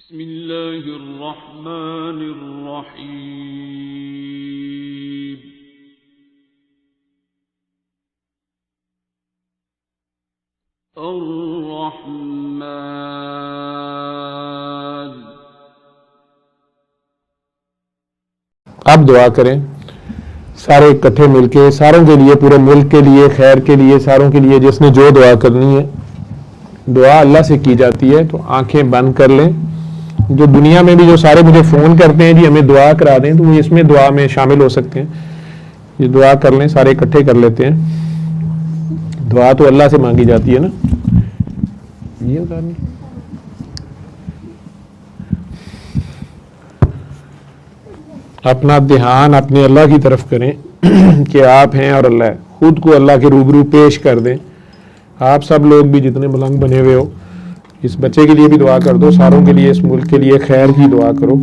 बिस्मिल्लाहिर्रहमानिर्रहीम। अर्रहमान। अब दुआ करें सारे इकट्ठे मिलके, सारों के लिए, पूरे मुल्क के लिए, खैर के लिए, सारों के लिए, जिसने जो दुआ करनी है। दुआ अल्लाह से की जाती है, तो आंखें बंद कर लें। जो दुनिया में भी जो सारे मुझे फ़ोन करते हैं जी हमें दुआ करा दें, तो वो इसमें दुआ में शामिल हो सकते हैं। ये दुआ कर लें, सारे इकट्ठे कर लेते हैं। दुआ तो अल्लाह से मांगी जाती है ना। ये उतारनी अपना ध्यान अपने अल्लाह की तरफ करें कि आप हैं और अल्लाह है। खुद को अल्लाह के रूबरू पेश कर दें। आप सब लोग भी जितने मलंग बने हुए हो, इस बच्चे के लिए भी दुआ कर दो, सारों के लिए, इस मुल्क के लिए खैर की दुआ करो।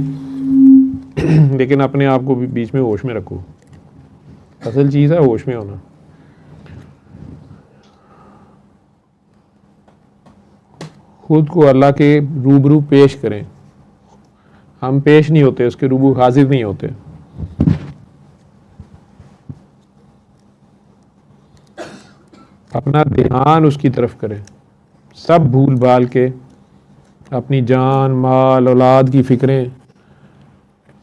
लेकिन अपने आप को भी बीच में होश में रखो। असल चीज़ है होश में होना। खुद को अल्लाह के रूबरू पेश करें। हम पेश नहीं होते, उसके रूबरू हाजिर नहीं होते। अपना ध्यान उसकी तरफ करें। सब भूल भाल के, अपनी जान, माल, औलाद की फिक्रें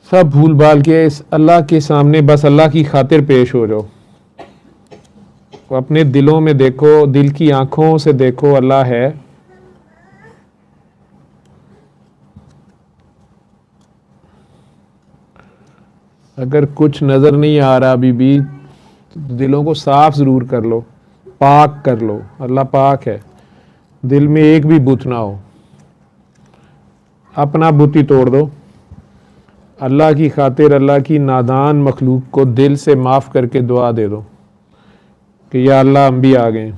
सब भूल भाल के इस अल्लाह के सामने बस अल्लाह की खातिर पेश हो जाओ। तो अपने दिलों में देखो, दिल की आंखों से देखो अल्लाह है। अगर कुछ नज़र नहीं आ रहा अभी भी, तो दिलों को साफ ज़रूर कर लो, पाक कर लो। अल्लाह पाक है, दिल में एक भी बुत ना हो। अपना बुत ही तोड़ दो। अल्लाह की खातिर अल्लाह की नादान मखलूक को दिल से माफ़ करके दुआ दे दो कि या अल्लाह हम भी आ गए।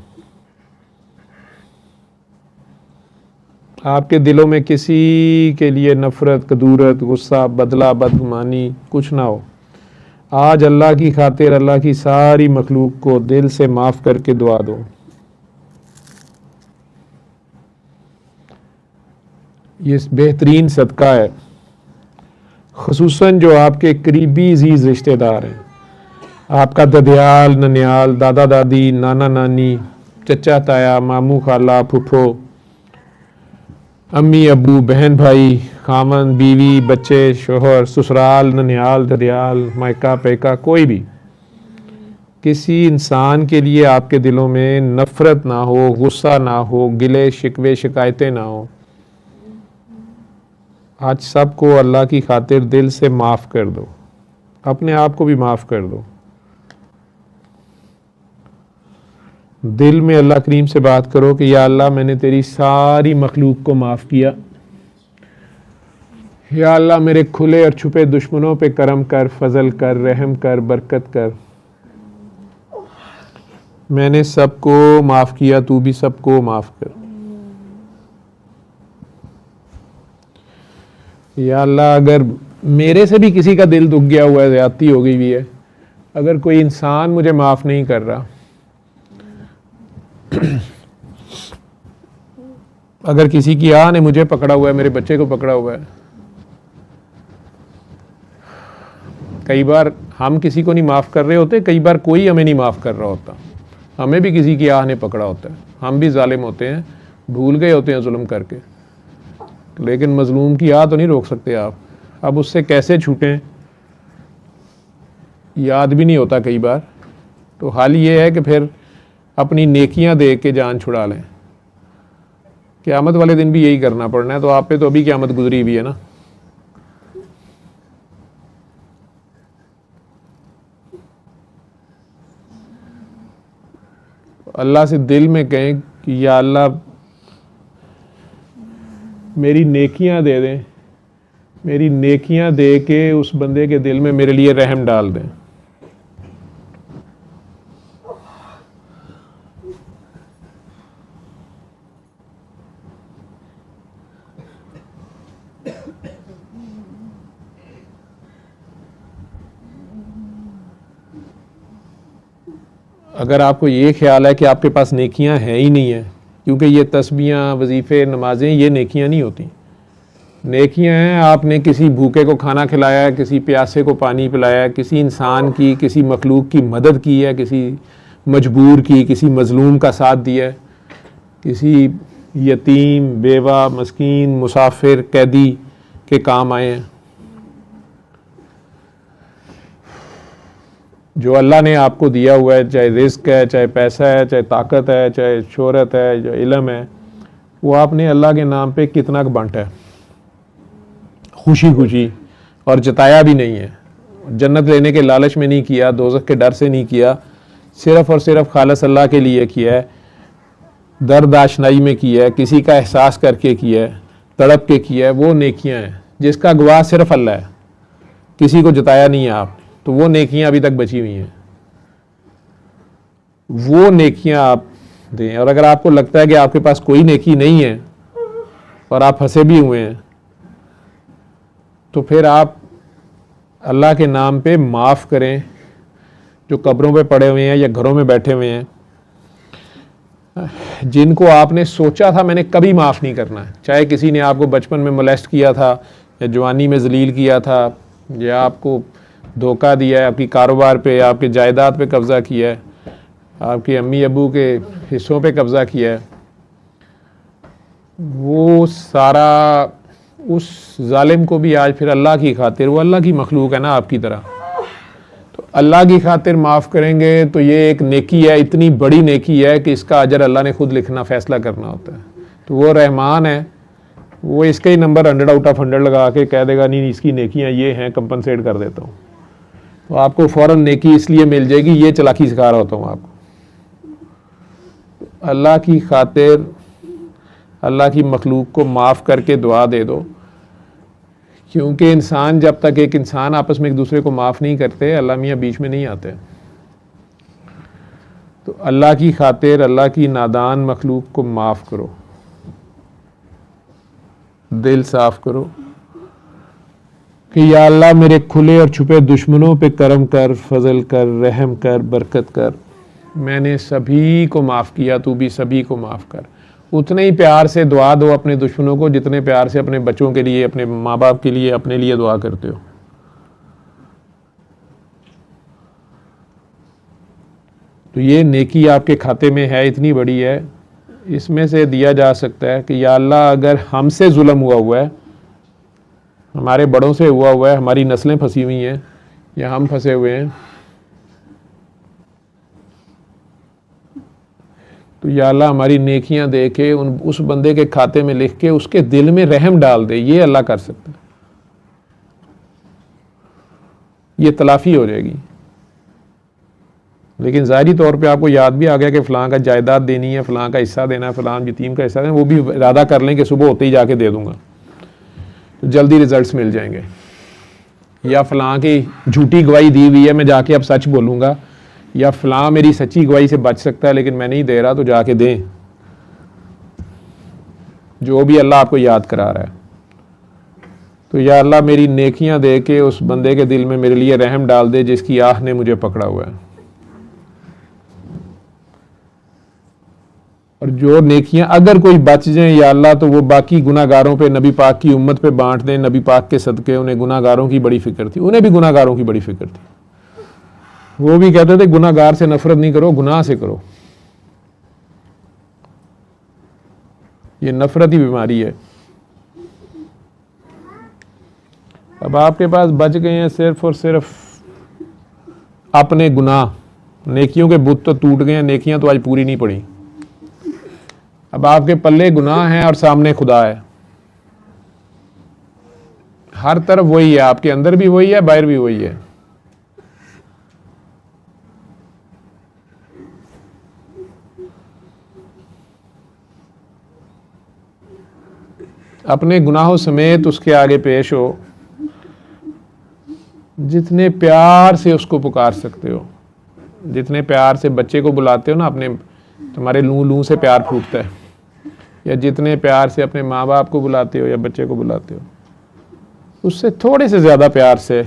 आपके दिलों में किसी के लिए नफ़रत, कदूरत, गुस्सा, बदला, बदगुमानी कुछ ना हो। आज अल्लाह की खातिर अल्लाह की सारी मखलूक को दिल से माफ़ करके दुआ दो। ये बेहतरीन सदका है, ख़ुसूसन जो आपके करीबी अजीज़ रिश्तेदार हैं। आपका ददियाल, ननियाल, दादा दादी, नाना नानी, चचा ताया, मामू खाला, फुफो, अम्मी अबू, बहन भाई, खामन बीवी, बच्चे, शोहर, ससुराल, ननियाल, ददियाल, मायका पैका, कोई भी किसी इंसान के लिए आपके दिलों में नफ़रत ना हो, गुस्सा ना हो, गिले शिकवे शिकायतें ना हो। आज सबको अल्लाह की खातिर दिल से माफ़ कर दो। अपने आप को भी माफ़ कर दो। दिल में अल्लाह करीम से बात करो कि या अल्लाह मैंने तेरी सारी मखलूक को माफ़ किया। या अल्लाह मेरे खुले और छुपे दुश्मनों पे करम कर, फजल कर, रहम कर, बरकत कर। मैंने सबको माफ़ किया, तू भी सबको माफ़ कर। या अल्लाह अगर मेरे से भी किसी का दिल दुख गया हुआ है, ज़्यादती हो गई हुई है, अगर कोई इंसान मुझे माफ़ नहीं कर रहा, अगर किसी की आह ने मुझे पकड़ा हुआ है, मेरे बच्चे को पकड़ा हुआ है। कई बार हम किसी को नहीं माफ़ कर रहे होते, कई बार कोई हमें नहीं माफ़ कर रहा होता। हमें भी किसी की आह ने पकड़ा होता है। हम भी जालिम होते हैं, भूल गए होते हैं जुल्म करके, लेकिन मजलूम की आह तो नहीं रोक सकते आप। अब उससे कैसे छूटें याद भी नहीं होता कई बार। तो हाल ये है कि फिर अपनी नेकियां दे के जान छुड़ा लें। क़यामत वाले दिन भी यही करना पड़ना है। तो आप पे तो अभी क़यामत गुजरी भी है ना। अल्लाह से दिल में कहें कि या अल्लाह मेरी नेकियां दे दें, मेरी नेकियां दे के उस बंदे के दिल में मेरे लिए रहम डाल दें। अगर आपको ये ख्याल है कि आपके पास नेकियां हैं ही नहीं है, क्योंकि ये तस्बीहां, वजीफ़े, नमाजें ये नेकियां नहीं होती। नेकियां हैं, आपने किसी भूखे को खाना खिलाया है, किसी प्यासे को पानी पिलाया है, किसी इंसान की, किसी मखलूक की मदद की है, किसी मजबूर की, किसी मजलूम का साथ दिया है, किसी यतीम, बेवा, मस्कीन, मुसाफिर, कैदी के काम आए हैं। जो अल्लाह ने आपको दिया हुआ है, चाहे रिस्क है, चाहे पैसा है, चाहे ताकत है, चाहे शोहरत है, जो इल्म है, वो आपने अल्लाह के नाम पे कितना बांटा है, खुशी खुशी, और जताया भी नहीं है। जन्नत लेने के लालच में नहीं किया, दोज़ख के डर से नहीं किया, सिर्फ़ और सिर्फ खालिस अल्लाह के लिए किया है, दर्द आशनाई में किया है, किसी का एहसास करके किया है, तड़प के किया है। वो नेकियां हैं जिसका गवाह सिर्फ अल्लाह है, किसी को जताया नहीं है आपने, तो वो नेकियां अभी तक बची हुई हैं। वो नेकियां आप दें। और अगर आपको लगता है कि आपके पास कोई नेकी नहीं है और आप फंसे भी हुए हैं, तो फिर आप अल्लाह के नाम पे माफ़ करें। जो कब्रों पे पड़े हुए हैं या घरों में बैठे हुए हैं, जिनको आपने सोचा था मैंने कभी माफ़ नहीं करना है, चाहे किसी ने आपको बचपन में मोलेस्ट किया था या जवानी में जलील किया था या आपको धोखा दिया है, आपकी कारोबार पे, आपके जायदाद पे कब्ज़ा किया है, आपके अम्मी अबू के हिस्सों पे कब्ज़ा किया है, वो सारा उस जालिम को भी आज फिर अल्लाह की खातिर, वो अल्लाह की मखलूक है ना आपकी तरह, तो अल्लाह की खातिर माफ़ करेंगे तो ये एक नेकी है, इतनी बड़ी नेकी है कि इसका अजर अल्लाह ने खुद लिखना, फैसला करना होता है। तो वो रहमान है, वो इसके ही नंबर 100 आउट ऑफ 100 लगा के कह देगा नहीं इसकी नेकियां ये हैं, कंपनसेट कर देता हूँ, तो आपको फ़ौरन नेकी इसलिए मिल जाएगी, ये चालाकी सिखा रहा होता हूँ आपको। अल्लाह की खातिर अल्लाह की मखलूक को माफ़ करके दुआ दे दो, क्योंकि इंसान, जब तक एक इंसान आपस में एक दूसरे को माफ़ नहीं करते, अल्लाह मियाँ बीच में नहीं आते। तो अल्लाह की खातिर अल्लाह की नादान मखलूक को माफ़ करो, दिल साफ़ करो कि या अल्लाह मेरे खुले और छुपे दुश्मनों पे करम कर, फजल कर, रहम कर, बरकत कर। मैंने सभी को माफ़ किया, तू भी सभी को माफ़ कर। उतने ही प्यार से दुआ दो अपने दुश्मनों को जितने प्यार से अपने बच्चों के लिए, अपने माँ बाप के लिए, अपने लिए दुआ करते हो। तो ये नेकी आपके खाते में है, इतनी बड़ी है, इसमें से दिया जा सकता है कि या अल्लाह अगर हमसे जुल्म हुआ है, हमारे बड़ों से हुआ है, हमारी नस्लें फंसी हुई हैं या हम फंसे हुए हैं, तो या अल्लाह हमारी नेकियां दे के उस बंदे के खाते में लिख के उसके दिल में रहम डाल दे। ये अल्लाह कर सकता है, ये तलाफ़ी हो जाएगी। लेकिन ज़ाहिरी तौर पे आपको याद भी आ गया कि फ़लाँ का जायदाद देनी है, फ़लाँ का हिस्सा देना है, फ़लाँ यतीम का हिस्सा देना, वो भी इरादा कर लें कि सुबह होते ही जाके दे दूँगा, तो जल्दी रिजल्ट्स मिल जाएंगे। या फ़लाँ की झूठी गवाही दी हुई है, मैं जाके अब सच बोलूँगा, या फ़लाँ मेरी सच्ची गवाही से बच सकता है लेकिन मैं नहीं दे रहा, तो जाके दें। जो भी अल्लाह आपको याद करा रहा है, तो या अल्लाह मेरी नेकियां दे के उस बंदे के दिल में मेरे लिए रहम डाल दे जिसकी आह ने मुझे पकड़ा हुआ है। और जो नेकियां अगर कोई बच जाएं या अल्लाह, तो वो बाकी गुनाहगारों पे, नबी पाक की उम्मत पे बांट दें। नबी पाक के सदके उन्हें गुनाहगारों की बड़ी फिक्र थी, उन्हें भी गुनाहगारों की बड़ी फिक्र थी। वो भी कहते थे गुनाहगार से नफरत नहीं करो, गुनाह से करो। ये नफरत ही बीमारी है। अब आपके पास बच गए हैं सिर्फ और सिर्फ अपने गुनाह, नेकियों के बुत तो टूट गए हैं, नेकियां तो आज पूरी नहीं पड़ी। अब आपके पल्ले गुनाह हैं और सामने खुदा है, हर तरफ वही है, आपके अंदर भी वही है, बाहर भी वही है। अपने गुनाहों समेत उसके आगे पेश हो, जितने प्यार से उसको पुकार सकते हो, जितने प्यार से बच्चे को बुलाते हो ना अपने, तुम्हारे लू लू से प्यार फूटता है, या जितने प्यार से अपने माँ बाप को बुलाते हो या बच्चे को बुलाते हो, उससे थोड़े से ज़्यादा प्यार से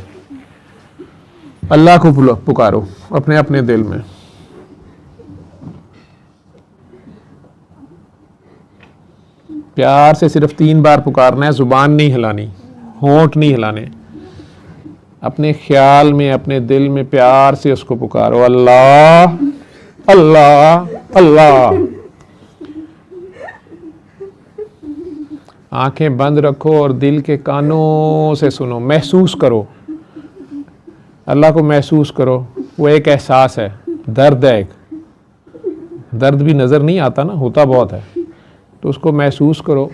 अल्लाह को पुकारो अपने अपने दिल में। प्यार से सिर्फ 3 बार पुकारना है, जुबान नहीं हिलानी, होंठ नहीं हिलाने, अपने ख्याल में अपने दिल में प्यार से उसको पुकारो, अल्लाह अल्लाह अल्लाह। आंखें बंद रखो और दिल के कानों से सुनो, महसूस करो, अल्लाह को महसूस करो। वो एक एहसास है, दर्द है, एक दर्द भी नज़र नहीं आता ना, होता बहुत है, तो उसको महसूस करो,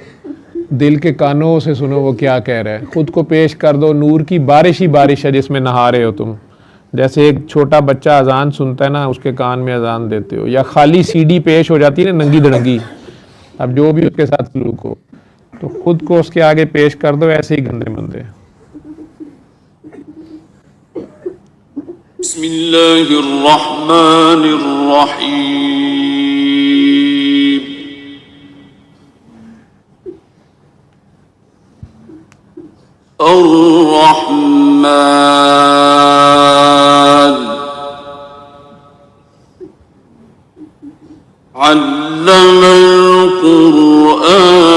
दिल के कानों से सुनो वो क्या कह रहा है। खुद को पेश कर दो, नूर की बारिश ही बारिश है जिसमें नहा रहे हो तुम। जैसे एक छोटा बच्चा अजान सुनता है ना, उसके कान में अजान देते हो, या खाली सीडी पेश हो जाती है ना नंगी धड़ंगी, अब जो भी उसके साथ सलूक हो, तो खुद को उसके आगे पेश कर दो ऐसे ही गंदे मंदे। बिस्मिल्लाहिर्रहमानिर्रहीम। अर्रहमान अल्लमल कुरआन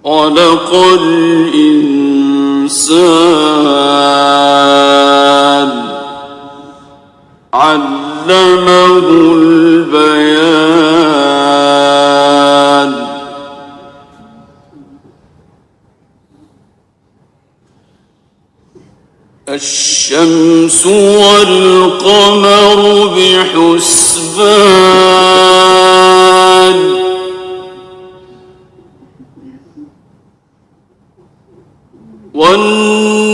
खलक़ल इंसान अल्लमहुल बयान। अश्शम्सु वल क़मरु बिहुस्बान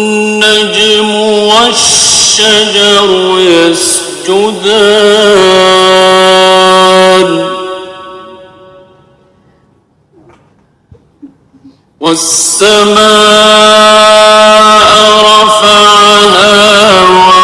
वन्नज्मु वश्शजरु यस्जुदान वस्समाअ रफ़अहा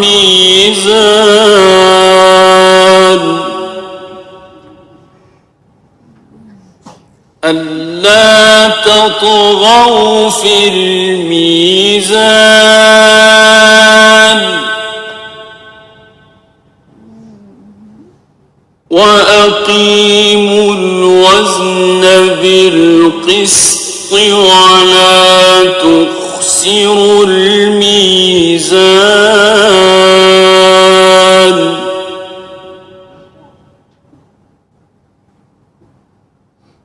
मीज़ान अल्ला ततग़ौ फ़िल मीज़ान वअक़ीमुल वज़्न बिलक़िस्ति वला तुख़्सिरुल मीज़ान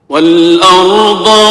वल्अर्द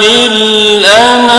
लिलअनाम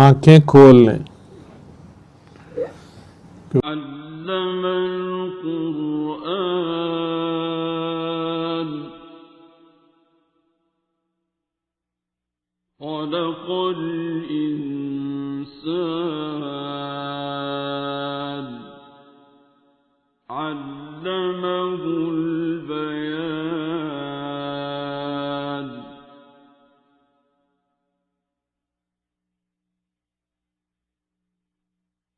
आंखें खोल लें। अल्लमल कुरआन खलक़ल इंसान अल्लमहुल बयान।